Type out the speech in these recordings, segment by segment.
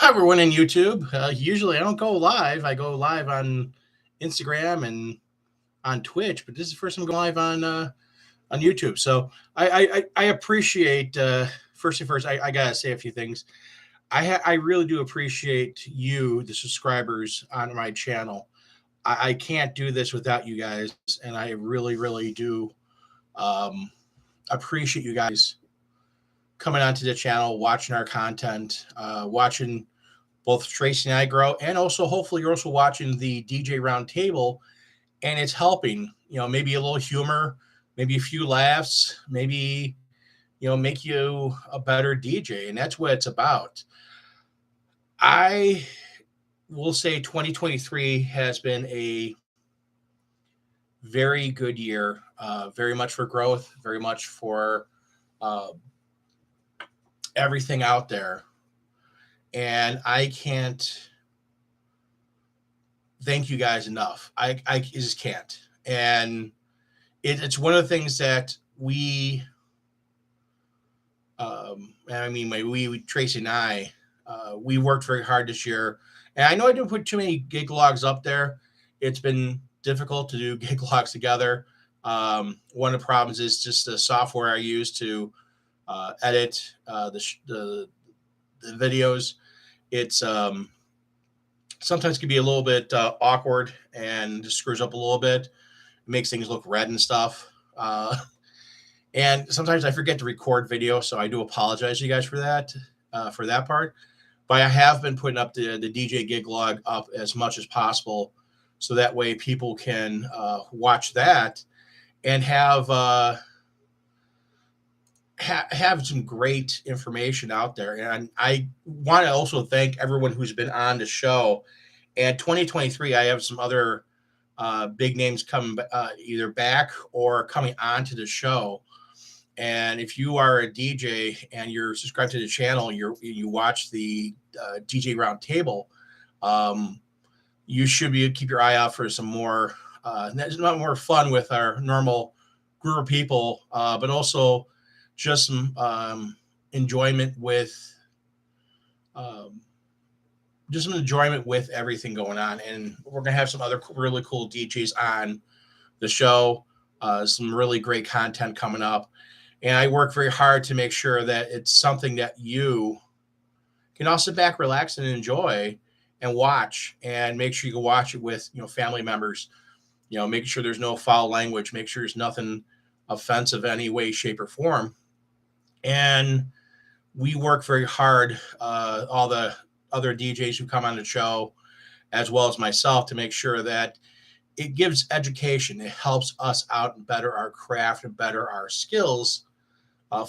everyone in YouTube. Usually I don't go live. I go live on Instagram and on Twitch, but this is the first time I'm going live on YouTube. So I appreciate first and first. I gotta say a few things. I really do appreciate you, the subscribers on my channel. I can't do this without you guys, and I really do um, appreciate you guys coming onto the channel, watching our content, watching both Tracy and I grow, and also hopefully you're also watching the DJ Roundtable, and it's helping. Maybe a little humor, maybe a few laughs, maybe make you a better DJ, and that's what it's about. I will say 2023 has been a very good year, very much for growth, very much for uh, everything out there, and I can't thank you guys enough. I just can't. And it's one of the things that we Tracy and I, we worked very hard this year. And I know I didn't put too many gig logs up there. It's been difficult to do gig logs together. One of the problems is just the software I use to edit the videos. It's sometimes can be a little bit awkward and just screws up a little bit. It makes things look red and stuff. And sometimes I forget to record video, so I do apologize to you guys for that part. But I have been putting up the DJ gig log up as much as possible, so that way people can watch that and have some great information out there. And I want to also thank everyone who's been on the show. And 2023, I have some other big names coming either back or coming onto the show. And if you are a DJ and you're subscribed to the channel, you watch the DJ Roundtable, you should keep your eye out for some more. That's not more fun with our normal group of people, but also just some enjoyment with everything going on. And we're gonna have some other really cool DJs on the show. Some really great content coming up. And I work very hard to make sure that it's something that you can all sit back, relax, and enjoy and watch. And make sure you can watch it with family members. Making sure there's no foul language. Make sure there's nothing offensive in any way, shape, or form. And we work very hard, all the other DJs who come on the show, as well as myself, to make sure that it gives education. It helps us out and better our craft and better our skills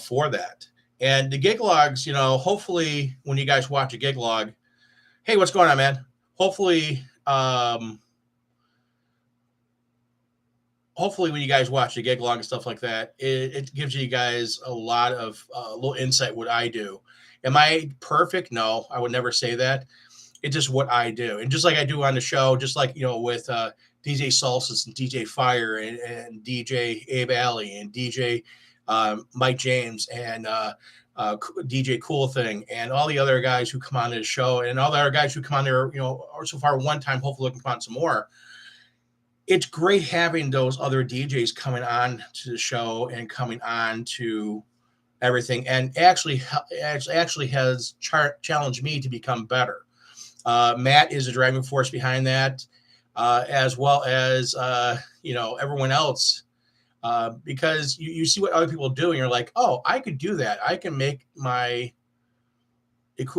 for that. And the gig logs, hopefully when you guys watch a gig log, hey, what's going on, man? Hopefully when you guys watch the gig log and stuff like that, it gives you guys a lot of little insight what I do. Am I perfect? No, I would never say that. It's just what I do. And just like I do on the show, just like, with DJ Salsas and DJ Fire and DJ Abe Alley and DJ Mike James and DJ Cool Thing and all the other guys who come on the show and all the other guys who come on there, or so far one time, hopefully we can come on some more. It's great having those other DJs coming on to the show and coming on to everything, and actually has challenged me to become better. Matt is a driving force behind that, as well as everyone else, because you see what other people do, and you're like, oh, I could do that. I can make my it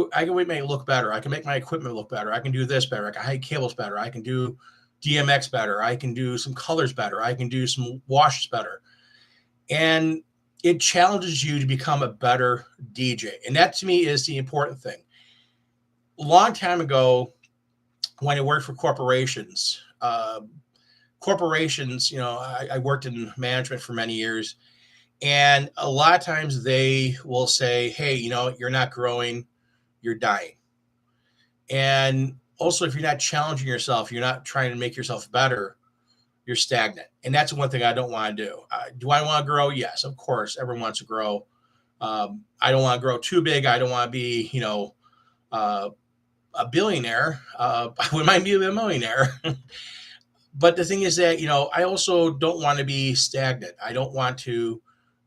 look better. I can make my equipment look better. I can do this better. I can hide cables better. I can do DMX better. I can do some colors better. I can do some washes better. And it challenges you to become a better DJ. And that to me is the important thing. A long time ago, when I worked for corporations, I worked in management for many years. And a lot of times they will say, hey, you're not growing, you're dying. And also, if you're not challenging yourself, you're not trying to make yourself better, you're stagnant. And that's one thing I don't want to do. Do I want to grow? Yes, of course. Everyone wants to grow. I don't want to grow too big. I don't want to be, a billionaire. I wouldn't mind being a millionaire. But the thing is that, I also don't want to be stagnant. I don't want to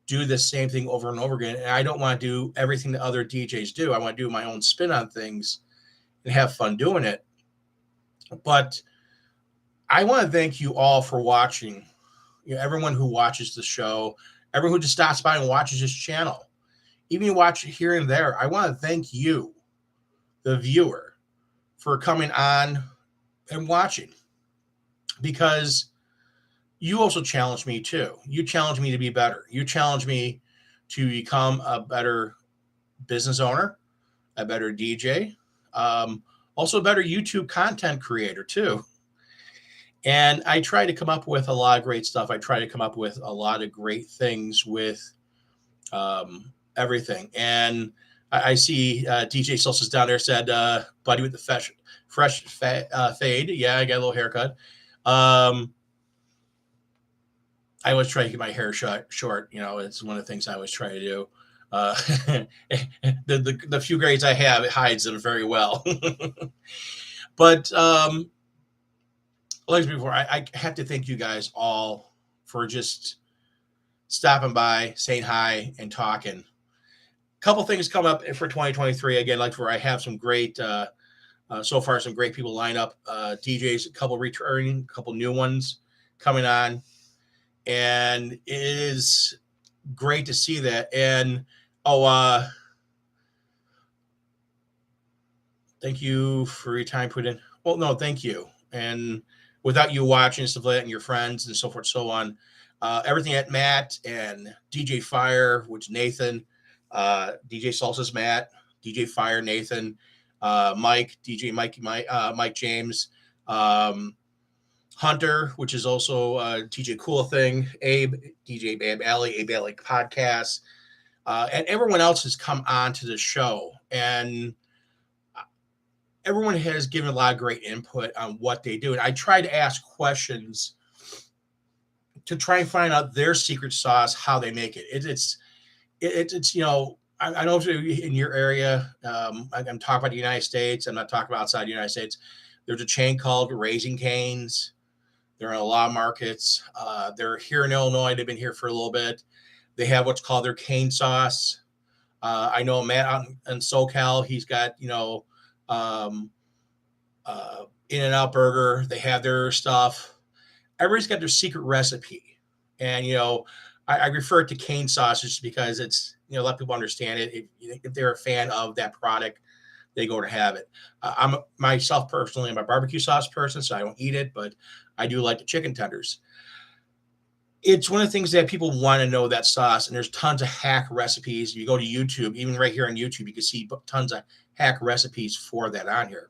do the same thing over and over again. And I don't want to do everything that other DJs do. I want to do my own spin on things and have fun doing it. But I want to thank you all for watching. Everyone who watches the show, everyone who just stops by and watches this channel, even you watch it here and there. I want to thank you, the viewer, for coming on and watching, because you also challenge me too. You challenge me to be better. You challenge me to become a better business owner, a better DJ, also a better YouTube content creator too. And I try to come up with a lot of great stuff. I try to come up with a lot of great things with everything. And I see DJ Solstice down there said, buddy with the fresh fade. Yeah, I got a little haircut. I always try to get my hair short. It's one of the things I always try to do. The few grades I have, it hides them very well. But like before, I have to thank you guys all for just stopping by, saying hi, and talking. A couple things come up for 2023. Again, like where I have some great, so far, some great people lined up. DJs, a couple returning, a couple new ones coming on. And it is great to see that. And thank you for your time put in. Well, no, thank you. And without you watching stuff like that and your friends and so forth, so on, everything at Matt and DJ Fire, which Nathan, DJ Solstice Matt, DJ Fire Nathan, Mike, DJ Mike James, Hunter, which is also TJ Cool Thing, Abe, DJ Abe Alley, Abe Alley Podcast, and everyone else has come on to the show. And everyone has given a lot of great input on what they do. And I try to ask questions to try and find out their secret sauce, how they make it. It's I know in your area, I'm talking about the United States. I'm not talking about outside the United States. There's a chain called Raising Cane's. They're in a lot of markets. They're here in Illinois. They've been here for a little bit. They have what's called their cane sauce. I know Matt out in SoCal, he's got, In-N-Out Burger. They have their stuff. Everybody's got their secret recipe. And, I refer to cane sauce just because it's, let people understand it. If they're a fan of that product, they go to have it. I'm myself personally, I'm a barbecue sauce person, so I don't eat it, but I do like the chicken tenders. It's one of the things that people want to know, that sauce, and there's tons of hack recipes. You go to YouTube, even right here on YouTube, you can see tons of hack recipes for that on here.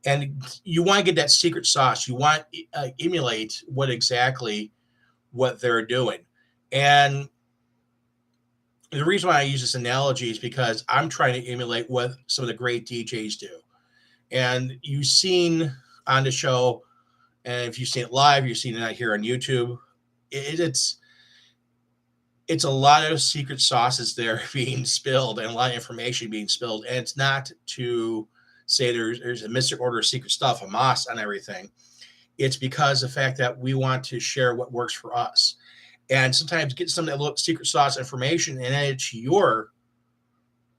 And you want to get that secret sauce. You want to emulate what they're doing. And the reason why I use this analogy is because I'm trying to emulate what some of the great DJs do. And you've seen on the show, and if you've seen it live, you've seen it out here on YouTube, it's a lot of secret sauces there being spilled and a lot of information being spilled. And it's not to say there's a mystic order of secret stuff, a moss on everything. It's because of the fact that we want to share what works for us. And sometimes get some of that little secret sauce information and add it to your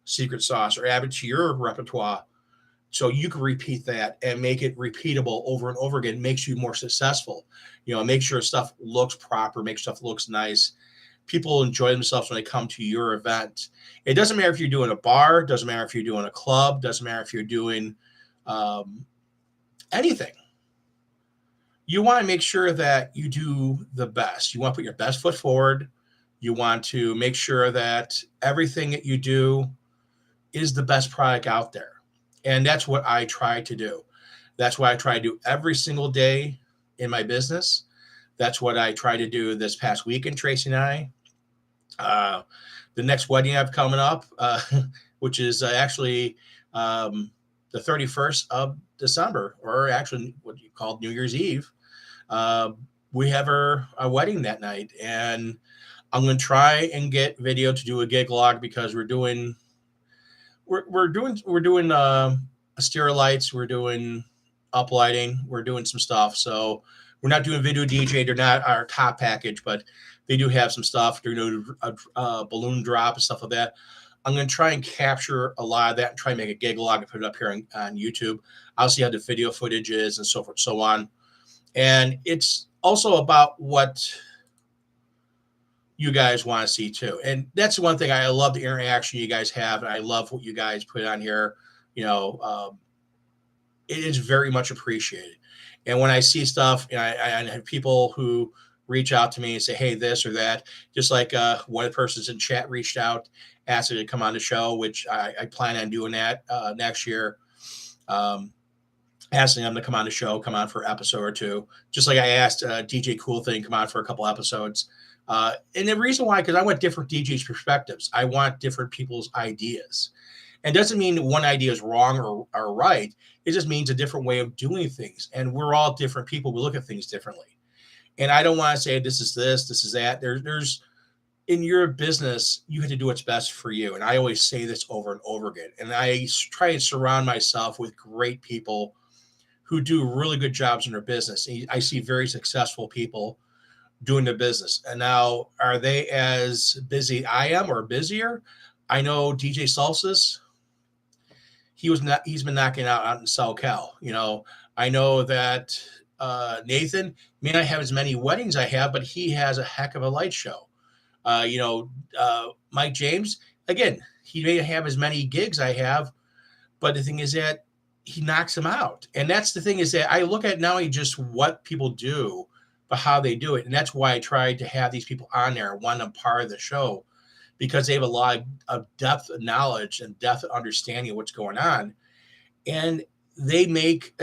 secret sauce or add it to your repertoire so you can repeat that and make it repeatable over and over again. It makes you more successful. Make sure stuff looks proper, make stuff looks nice. People enjoy themselves when they come to your event. It doesn't matter if you're doing a bar, doesn't matter if you're doing a club, doesn't matter if you're doing anything. You want to make sure that you do the best. You want to put your best foot forward. You want to make sure that everything that you do is the best product out there. And that's what I try to do. That's what I try to do every single day in my business. That's what I try to do this past weekend, Tracy and I. The next wedding I have coming up, which is actually the 31st of December, or actually what you call New Year's Eve. We have a wedding that night, and I'm going to try and get video to do a gig log because we're doing Astera lights. We're doing uplighting. We're doing some stuff. So we're not doing video DJ. They're not our top package, but they do have some stuff. They're doing a balloon drop and stuff like that. I'm going to try and capture a lot of that and try and make a gig log and put it up here on YouTube. I'll see how the video footage is and so forth, so on. And it's also about what you guys want to see too. And that's one thing I love, the interaction you guys have. And I love what you guys put on here. It is very much appreciated. And when I see stuff, I have people who reach out to me and say, hey, this or that, just like one of the persons in chat reached out, asked me to come on the show, which I plan on doing that next year. Asking them to come on the show, come on for an episode or two, just like I asked DJ Cool Thing come on for a couple episodes. And the reason why, because I want different DJs' perspectives. I want different people's ideas. And doesn't mean one idea is wrong or right. It just means a different way of doing things. And we're all different people. We look at things differently. And I don't want to say this is that. There's in your business, you have to do what's best for you. And I always say this over and over again. And I try to surround myself with great people who do really good jobs in their business. And I see very successful people doing their business. And now, are they as busy I am or busier? I know DJ Salsas, he's been knocking out in SoCal. I know that Nathan may not have as many weddings I have, but he has a heck of a light show. Mike James, again, he may have as many gigs I have, but the thing is that he knocks them out. And that's the thing, is that I look at not only just what people do, but how they do it. And that's why I tried to have these people on there, want them part of the show, because they have a lot of depth of knowledge and depth of understanding of what's going on. And they make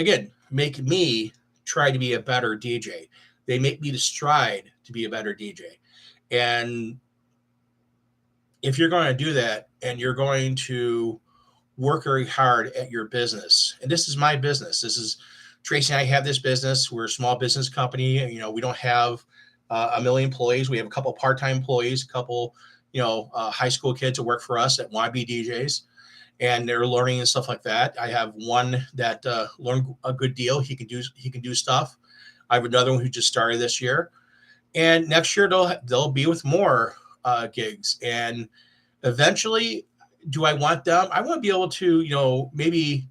me try to be a better DJ. They make me to strive to be a better DJ. And if you're going to do that, and you're going to work very hard at your business, and this is my business. This is Tracy and I have this business. We're a small business company. We don't have a million employees. We have a couple part-time employees, a couple, high school kids that work for us that want to be DJs, and they're learning and stuff like that. I have one that learned a good deal. He can do stuff. I have another one who just started this year, and next year they'll be with more gigs. And eventually, do I want them? I want to be able to, maybe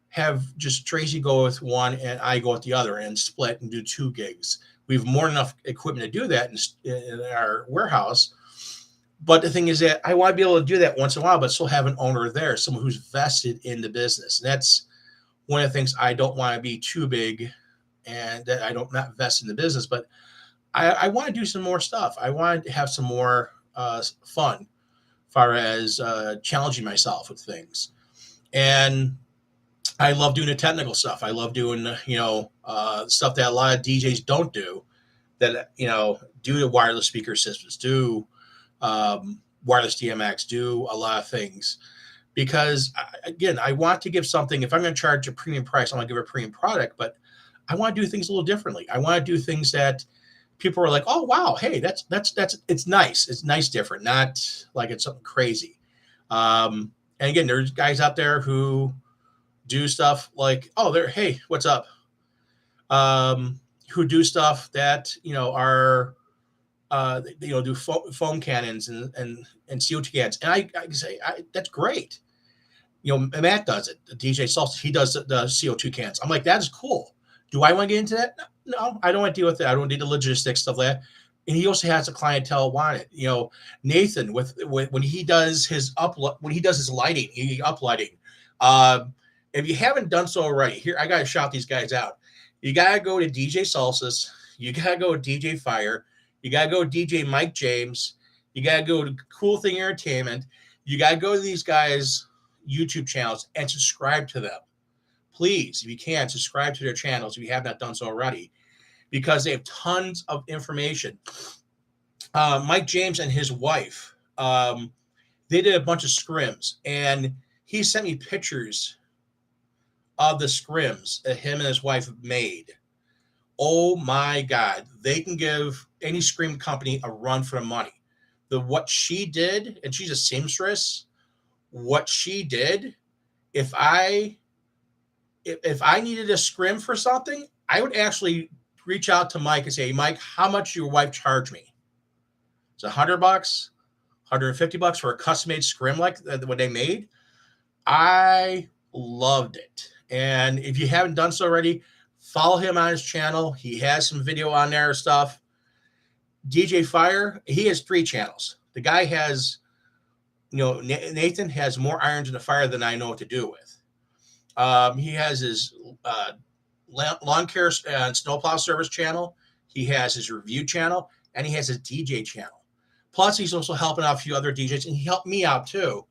have just Tracy go with one and I go with the other and split and do 2 gigs. We have more than enough equipment to do that in our warehouse. But the thing is that I want to be able to do that once in a while, but still have an owner there, someone who's vested in the business. And that's one of the things. I don't want to be too big and that I don't not invest in the business, but I want to do some more stuff. I want to have some more fun as far as challenging myself with things. And I love doing the technical stuff. I love doing, stuff that a lot of DJs don't do, that, do the wireless speaker systems, do wireless DMX, do a lot of things. Because, again, I want to give something. If I'm going to charge a premium price, I want to give a premium product, but I want to do things a little differently. I want to do things that people are like, oh, wow, hey, that's it's nice. It's nice, different, not like it's something crazy. And again, there's guys out there who do stuff like, hey, what's up? Who do stuff that, are, do foam cannons and CO2 cans. And I say, that's great. Matt does it. DJ Salsa, he does the CO2 cans. I'm like, that is cool. Do I want to get into that? No, I don't want to deal with that. I don't need the logistics, stuff like that. And he also has a clientele want it. Nathan, when he does his lighting, uplighting. If you haven't done so already, here I gotta shout these guys out. You gotta go to DJ Salsas. You gotta go to DJ Fire. You gotta go to DJ Mike James. You gotta go to Cool Thing Entertainment. You gotta go to these guys' YouTube channels and subscribe to them. Please, if you can, subscribe to their channels if you have not done so already, because they have tons of information. Mike James and his wife, they did a bunch of scrims, and he sent me pictures of the scrims that him and his wife made. Oh my God, they can give any scrim company a run for the money. What she did, and she's a seamstress, what she did, if I if I needed a scrim for something, I would actually reach out to Mike and say, hey, Mike, how much your wife charge me? It's $100, $150 for a custom made scrim like what they made. I loved it. And if you haven't done so already, follow him on his channel. He has some video on there stuff. DJ Fire, he has 3 channels. The guy has, Nathan has more irons in the fire than I know what to do with. He has his lawn care and snowplow service channel. He has his review channel, and he has his DJ channel. Plus, he's also helping out a few other DJs, and he helped me out too.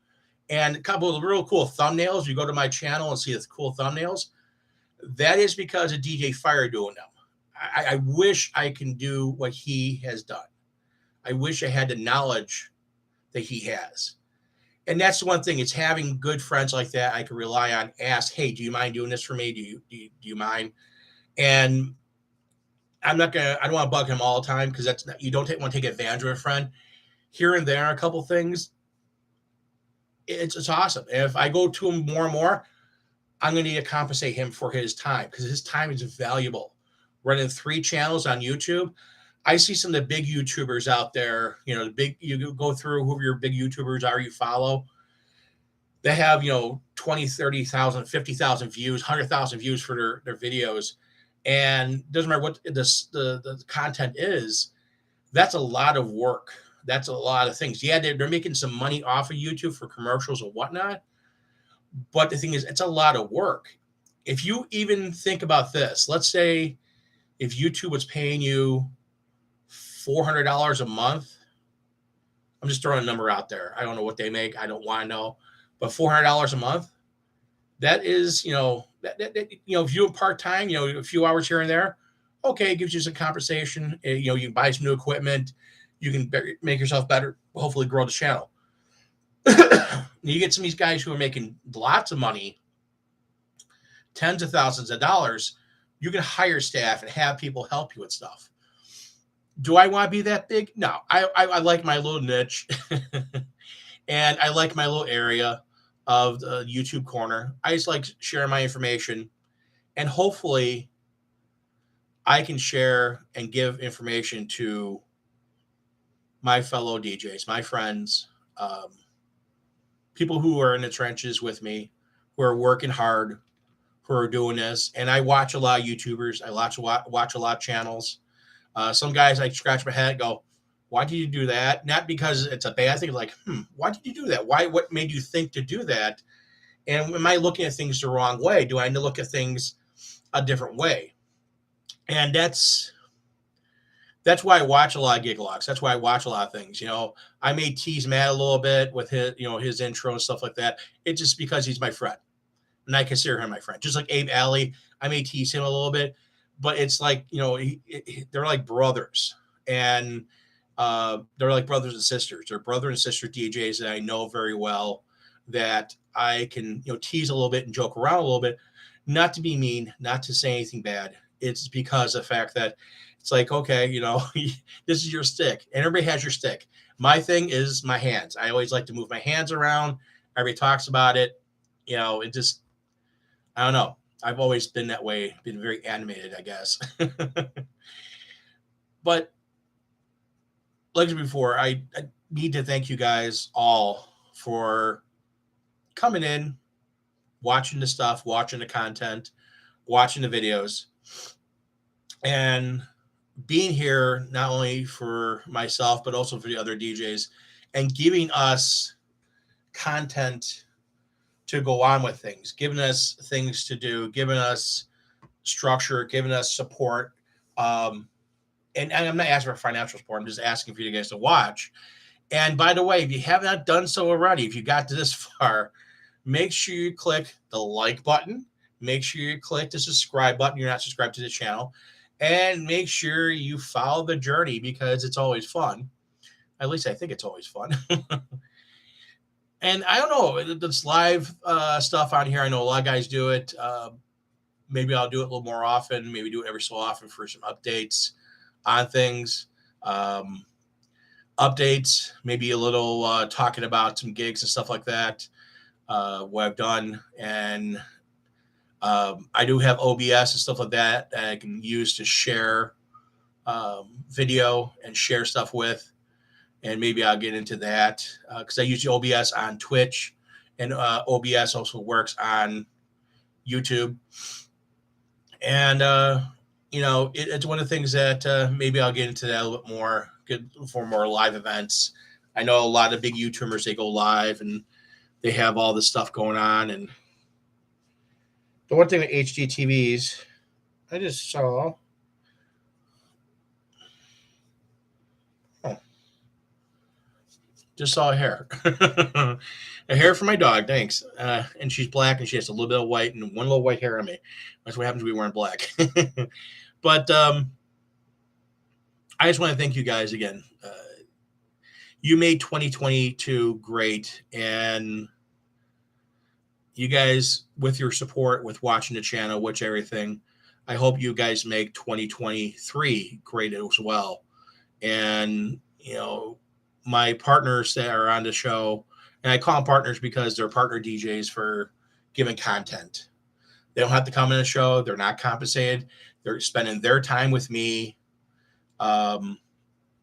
And a couple of real cool thumbnails. You go to my channel and see the cool thumbnails. That is because of DJ Fire doing them. I wish I can do what he has done. I wish I had the knowledge that he has. And that's the one thing. It's having good friends like that I can rely on. Ask, hey, do you mind doing this for me? Do you mind? And I don't want to bug him all the time because you don't want to take advantage of a friend. Here and there, a couple things. It's awesome. And if I go to him more and more, I'm going to need to compensate him for his time because his time is valuable. Running 3 channels on YouTube. I see some of the big YouTubers out there, you go through who your big YouTubers are you follow. They have, 20, 30,000, 50,000 views, 100,000 views for their videos. And doesn't matter what the content is, that's a lot of work. That's a lot of things. Yeah, they're making some money off of YouTube for commercials and whatnot. But the thing is, it's a lot of work. If you even think about this, let's say if YouTube was paying you $400 a month, I'm just throwing a number out there. I don't know what they make. I don't want to know. But $400 a month, that is, if you do part-time, a few hours here and there, okay, it gives you some compensation. You can buy some new equipment. You can make yourself better, hopefully grow the channel. You get some of these guys who are making lots of money, tens of thousands of dollars. You can hire staff and have people help you with stuff. Do I want to be that big? No, I like my little niche and I like my little area of the YouTube corner. I just like sharing my information and hopefully I can share and give information to my fellow DJs, my friends, people who are in the trenches with me, who are working hard, who are doing this. And I watch a lot of YouTubers. I watch a lot of channels. Some guys, I scratch my head and go, why did you do that? Not because it's a bad thing. Like, why did you do that? What made you think to do that? And am I looking at things the wrong way? Do I need to look at things a different way? And that's why I watch a lot of Gigalogs. That's why I watch a lot of things. I may tease Matt a little bit with his intro and stuff like that. It's just because he's my friend. And I consider him my friend. Just like Abe Alley, I may tease him a little bit. But it's like, they're like brothers. And they're like brothers and sisters. They're brother and sister DJs that I know very well that I can, tease a little bit and joke around a little bit. Not to be mean, not to say anything bad. It's because of the fact that it's like, okay, this is your stick. And everybody has your stick. My thing is my hands. I always like to move my hands around. Everybody talks about it. It just, I don't know. I've always been that way, been very animated, I guess. But like before, I need to thank you guys all for coming in, watching the stuff, watching the content, watching the videos, and being here not only for myself, but also for the other DJs and giving us content to go on with things, giving us things to do, giving us structure, giving us support. And I'm not asking for financial support. I'm just asking for you guys to watch. And by the way, if you have not done so already, if you got to this far, make sure you click the like button. Make sure you click the subscribe button. You're not subscribed to the channel. And make sure you follow the journey because it's always fun. At least I think it's always fun. And I don't know, this live stuff on here, I know a lot of guys do it. Maybe I'll do it a little more often. Maybe do it every so often for some updates on things. Updates, maybe a little talking about some gigs and stuff like that, what I've done. And I do have OBS and stuff like that I can use to share video and share stuff with. And maybe I'll get into that because I use OBS on Twitch, and OBS also works on YouTube. And it's one of the things that maybe I'll get into that a little bit more, good for more live events. I know a lot of big YouTubers, they go live and they have all this stuff going on. And the one thing with HDTVs, I just saw. Just saw a hair. A hair for my dog, thanks. And she's black and she has a little bit of white and one little white hair on me. That's what happens to be wearing black. But I just want to thank you guys again. You made 2022 great. And you guys, with your support, with watching the channel, which everything, I hope you guys make 2023 great as well. And, my partners that are on the show, and I call them partners because they're partner DJs for giving content. They don't have to come in the show. They're not compensated. They're spending their time with me,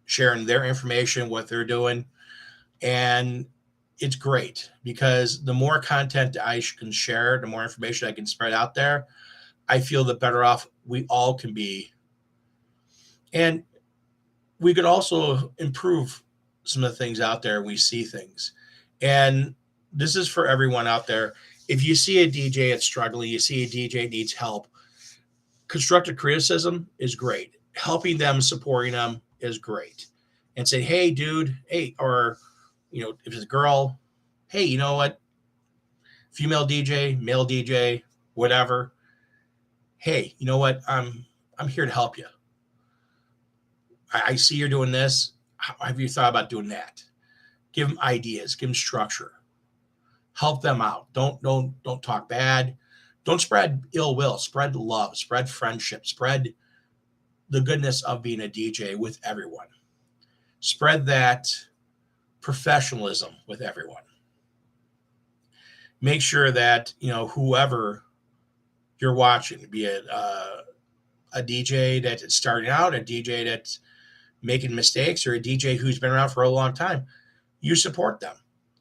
sharing their information, what they're doing. And it's great because the more content I can share, the more information I can spread out there, I feel the better off we all can be. And we could also improve some of the things out there. We see things. And this is for everyone out there. If you see a DJ that's struggling, you see a DJ needs help, constructive criticism is great. Helping them, supporting them is great. And say, hey, dude, hey, or, if it's a girl, hey, you know what? Female DJ, male DJ, whatever. Hey, you know what? I'm here to help you. I see you're doing this. Have you thought about doing that? Give them ideas, give them structure, help them out. Don't talk bad. Don't spread ill will, spread love, spread friendship, spread the goodness of being a DJ with everyone. Spread that professionalism with everyone. Make sure that, whoever you're watching, be it a DJ that's starting out, a DJ that's making mistakes, or a DJ who's been around for a long time, you support them.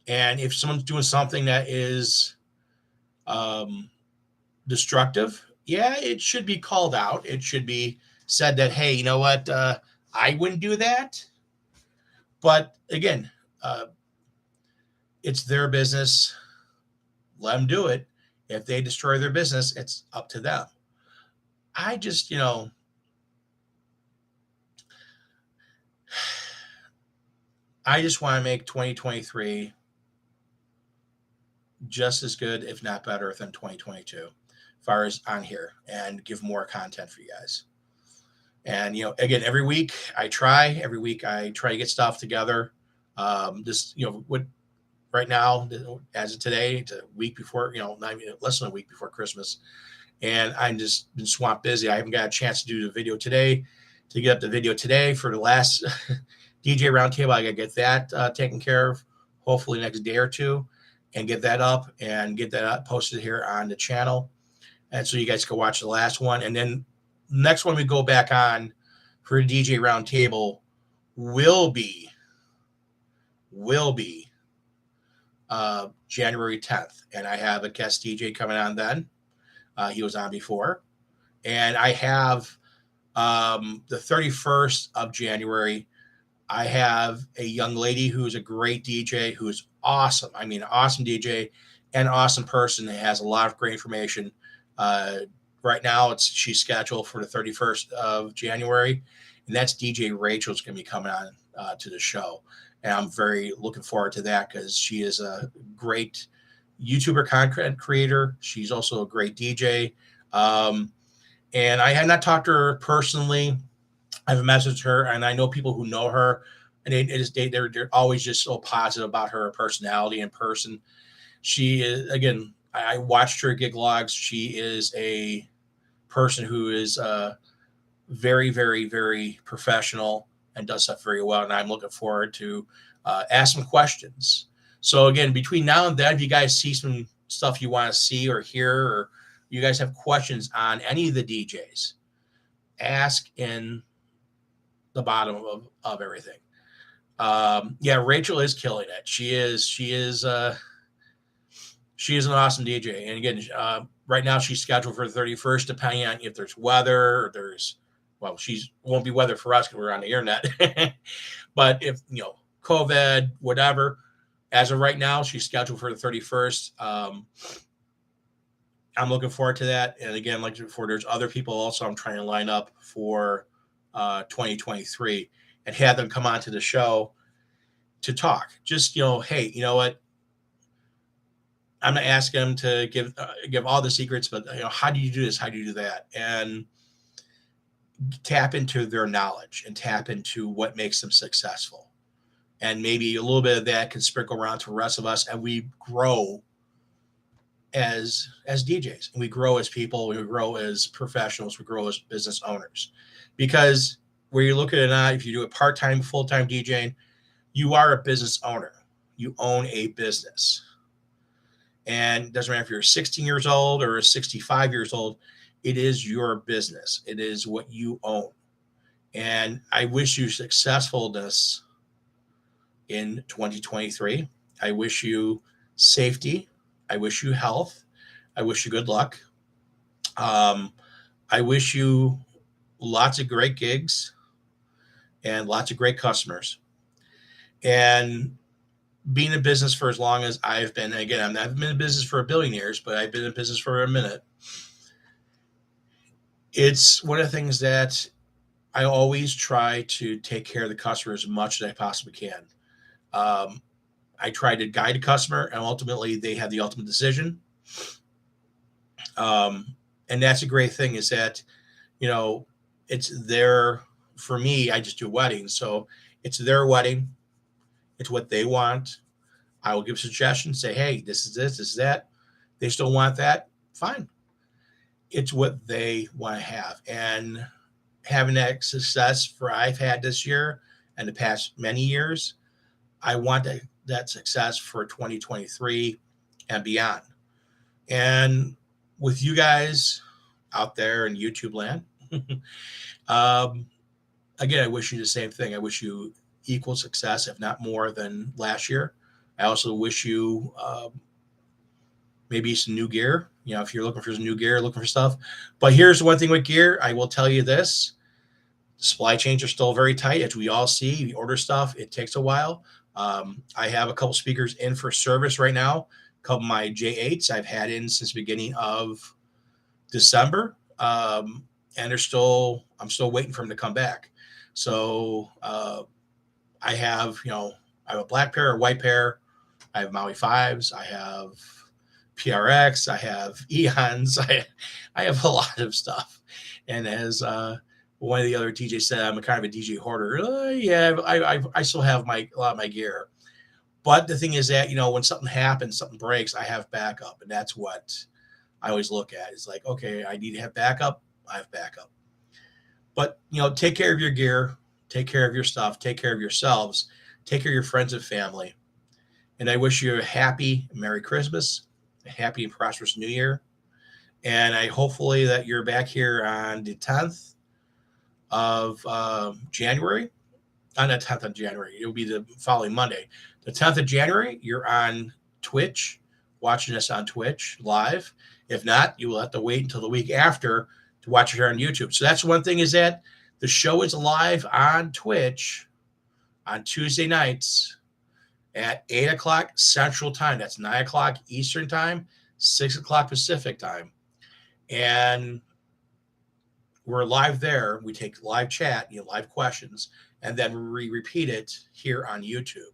And if someone's doing something that is destructive, it should be called out. It should be said that, hey, you know what? I wouldn't do that. But again, it's their business. Let them do it. If they destroy their business, it's up to them. I just, I just want to make 2023 just as good, if not better, than 2022, as far as on here, and give more content for you guys. And, again, every week I try to get stuff together. Right now, as of today, it's a week before, not even less than a week before Christmas. And I'm just been swamped busy. I haven't got a chance to do the video today, to get up the video today for the last DJ Roundtable. I got to get that taken care of, hopefully next day or two, and get that up and get that posted here on the channel. And so you guys can watch the last one. And then next one we go back on for DJ Roundtable will be January 10th. And I have a guest DJ coming on then. He was on before. And I have the 31st of January, I have a young lady who's a great DJ, who's awesome. I mean, awesome DJ and awesome person that has a lot of great information. Right now, she's scheduled for the 31st of January, and that's DJ Rachel's going to be coming on to the show. And I'm very looking forward to that because she is a great YouTuber content creator. She's also a great DJ. And I had not talked to her personally. I've messaged her, and I know people who know her, and they're always just so positive about her personality in person. She is, again, I watched her gig logs. She is a person who is very, very, very professional and does stuff very well. And I'm looking forward to ask some questions. So again, between now and then, if you guys see some stuff you want to see or hear, or you guys have questions on any of the DJs, ask in the bottom of everything. Yeah, Rachel is killing it. She is an awesome DJ. And again, right now she's scheduled for the 31st, depending on if there's weather or she's won't be weather for us because we're on the internet. But if, COVID, whatever, as of right now, she's scheduled for the 31st. I'm looking forward to that. And again, like before, there's other people also I'm trying to line up for 2023 and have them come on to the show to talk. Just, hey, you know what? I'm not asking them to give all the secrets, but how do you do this? How do you do that? And tap into their knowledge and tap into what makes them successful. And maybe a little bit of that can sprinkle around to the rest of us, and we grow as DJs, and we grow as people, we grow as professionals, we grow as business owners. Because where you look at it now, if you do it part-time, full-time DJing, you are a business owner. You own a business. And it doesn't matter if you're 16 years old or 65 years old, it is your business. It is what you own. And I wish you successfulness in 2023. I wish you safety. I wish you health. I wish you good luck. I wish you lots of great gigs and lots of great customers. And being in business for as long as I've been, again, I've been in business for a billion years, but I've been in business for a minute. It's one of the things that I always try to take care of the customer as much as I possibly can. I try to guide a customer, and ultimately they have the ultimate decision. And that's a great thing, is that, it's their, for me, I just do weddings. So it's their wedding. It's what they want. I will give suggestions, say, hey, this is that. They still want that. Fine. It's what they want to have. And having that success I've had this year and the past many years, I want that success for 2023 and beyond. And with you guys out there in YouTube land, again, I wish you the same thing. I wish you equal success, if not more than last year. I also wish you maybe some new gear. If you're looking for some new gear, looking for stuff. But here's one thing with gear. I will tell you this. Supply chains are still very tight. As we all see, we order stuff. It takes a while. I have a couple speakers in for service right now. A couple of my J8s I've had in since the beginning of December. And I'm still waiting for them to come back. So I have a black pair, a white pair. I have Maui 5s. I have PRX. I have Eons. I have a lot of stuff. And as one of the other DJs said, I'm a kind of a DJ hoarder. Yeah, I still have a lot of my gear. But the thing is that, when something happens, something breaks, I have backup. And that's what I always look at. It's like, okay, I need to have backup. I have backup. But, take care of your gear. Take care of your stuff. Take care of yourselves. Take care of your friends and family. And I wish you a happy Merry Christmas, a happy and prosperous New Year. And I hopefully that you're back here on the 10th of January. On the 10th of January. It will be the following Monday. The 10th of January, you're on Twitch, watching us on Twitch live. If not, you will have to wait until the week after to watch it here on YouTube. So that's one thing, is that the show is live on Twitch on Tuesday nights at 8 o'clock Central Time. That's 9 o'clock Eastern Time, 6 o'clock Pacific Time. And we're live there. We take live chat, live questions, and then we repeat it here on YouTube.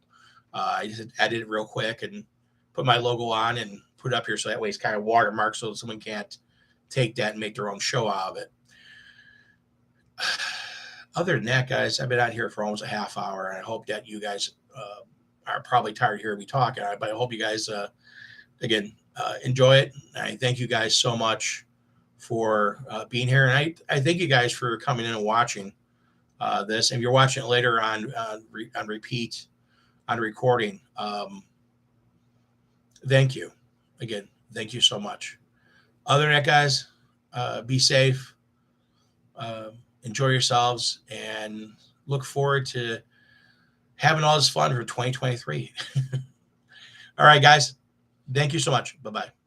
I just edit it real quick and put my logo on and put it up here so that way it's kind of watermarked so someone can't take that and make their own show out of it. Other than that, guys, I've been out here for almost a half hour, and I hope that you guys are probably tired of hearing me talk. But I hope you guys, enjoy it. I thank you guys so much for being here. And I thank you guys for coming in and watching this. And if you're watching it later on repeat, on recording, thank you. Again, thank you so much. Other than that, guys, be safe, uh, enjoy yourselves, and look forward to having all this fun for 2023. All right, guys. Thank you so much. Bye bye.